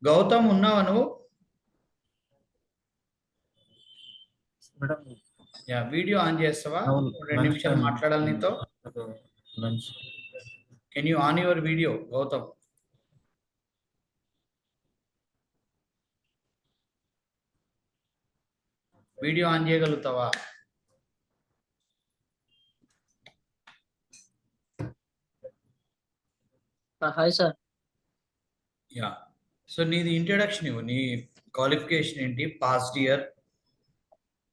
గౌతమ్ ఉన్నావా నువ్వు? Madam yeah, video on చేస్తావా? అవును 2 నిమిషాలు మాట్లాడాలి నీతో. Lunch can you on your video Gautam? Video ఆన్ చేయగలుగుతావా? Hi sir. యా, సో నీది ఇంట్రడక్షన్ ఇవ్వు. నీ క్వాలిఫికేషన్ ఏంటి? Past year.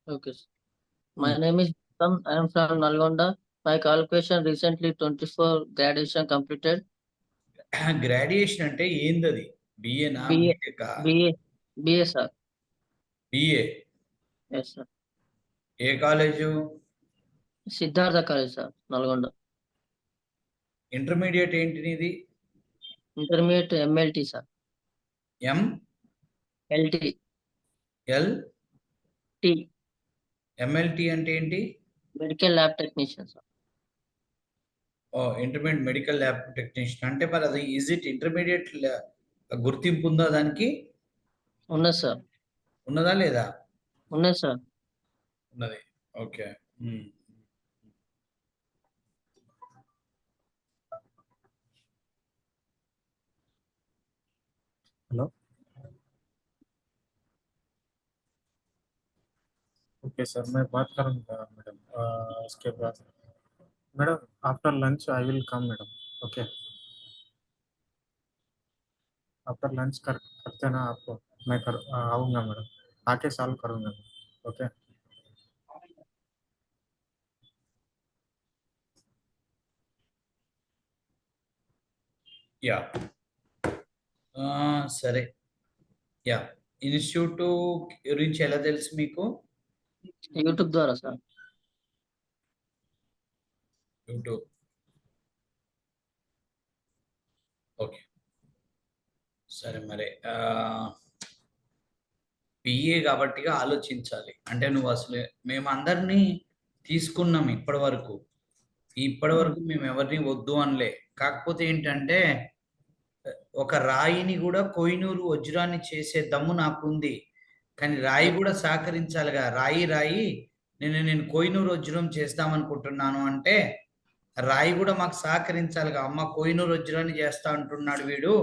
Okay, sir. My name is Sam. I am from Nalgonda. My qualification recently 24 graduation completed. Graduation అంటే ఏందది? బిఏనా, BA, బీటెకా? BA, BA, sir. BA. Yes, sir. ఏ college? Siddhartha College, sir, Nalgonda. Intermediate ఏంటి నీది? Intermediate MLT, sir. M LT, L T, MLT అంటే ఏంటి? Medical Lab Technician, sir. ఓ, ఇంటర్మీడియట్ మెడికల్ ల్యాబ్ టెక్నీషియన్ అంటే మరి అది ఈజ్ ఇట్ ఇంటర్మీడియట్ గుర్తింపు ఉందా దానికి? ఉన్నది సార్. ఉన్నదా లేదా? ఉన్నది సార్. ఉన్నది. ఓకే. हेलो ओके सर, मैं बात करूँगा मैडम उसके बाद। Madam after lunch I will come madam. Okay, after lunch करते ना आपको, मैं आऊँगा मैडम, आके सॉल्व करूँगा। ओके యా, సరే. యా, ఇన్స్టిట్యూట్ గురించి ఎలా తెలుసు మీకు? యూట్యూబ్ ద్వారా సార్. యూట్యూబ్. ఓకే, సరే. మరి బిఏ కాబట్టి ఆలోచించాలి. అంటే నువ్వు అసలు మేమందరినీ తీసుకున్నాం ఇప్పటి వరకు మేము ఎవరిని వద్దు అనలే. కాకపోతే ఏంటంటే ఒక రాయిని కూడా కోహినూరు వజ్రాన్ని చేసే దమ్ము నాకుంది. కానీ రాయి కూడా సహకరించాలిగా. రాయి నేను కోహినూరు వజ్రం చేస్తామనుకుంటున్నాను అంటే రాయి కూడా మాకు సహకరించాలిగా. అమ్మ కోహినూరు వజ్రాన్ని చేస్తా అంటున్నాడు వీడు,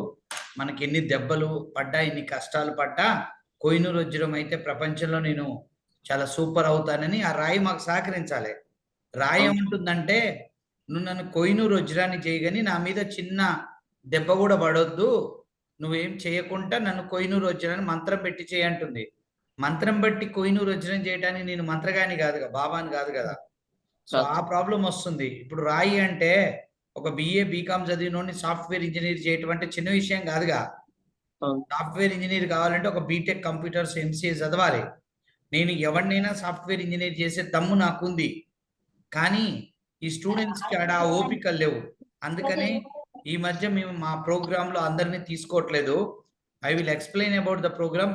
మనకి ఎన్ని దెబ్బలు పడ్డా ఎన్ని కష్టాలు పడ్డా కోహినూరు వజ్రం అయితే ప్రపంచంలో నేను చాలా సూపర్ అవుతానని ఆ రాయి మాకు సహకరించాలి. రాయి ఏమంటుందంటే, నువ్వు నన్ను కోహినూరు వజ్రాన్ని చేయగాని నా మీద చిన్న దెబ్బ కూడా పడొద్దు, నువ్వేం చేయకుండా నన్ను కోహినూరు వజ్రాన్ని మంత్రం పెట్టి చేయంటుంది. మంత్రం బట్టి కోహినూరు వజ్రం చేయడానికి నేను మంత్రగాని కాదుగా, బాబాని కాదు కదా. సో ఆ ప్రాబ్లం వస్తుంది. ఇప్పుడు రాయి అంటే ఒక బిఏ బీకామ్ చదివినోడిని సాఫ్ట్వేర్ ఇంజనీర్ చేయటం అంటే చిన్న విషయం కాదుగా. సాఫ్ట్వేర్ ఇంజనీర్ కావాలంటే ఒక బీటెక్ కంప్యూటర్స్ ఎంసీఏ చదవాలి. నేను ఎవరినైనా సాఫ్ట్వేర్ ఇంజనీర్ చేసే దమ్ము నాకుంది. కానీ ఈ స్టూడెంట్స్కి ఆడ ఓపికలు లేవు. అందుకనే ఈ మధ్య మేము మా ప్రోగ్రాంలో అందరినీ తీసుకోవట్లేదు. I will explain about the programme.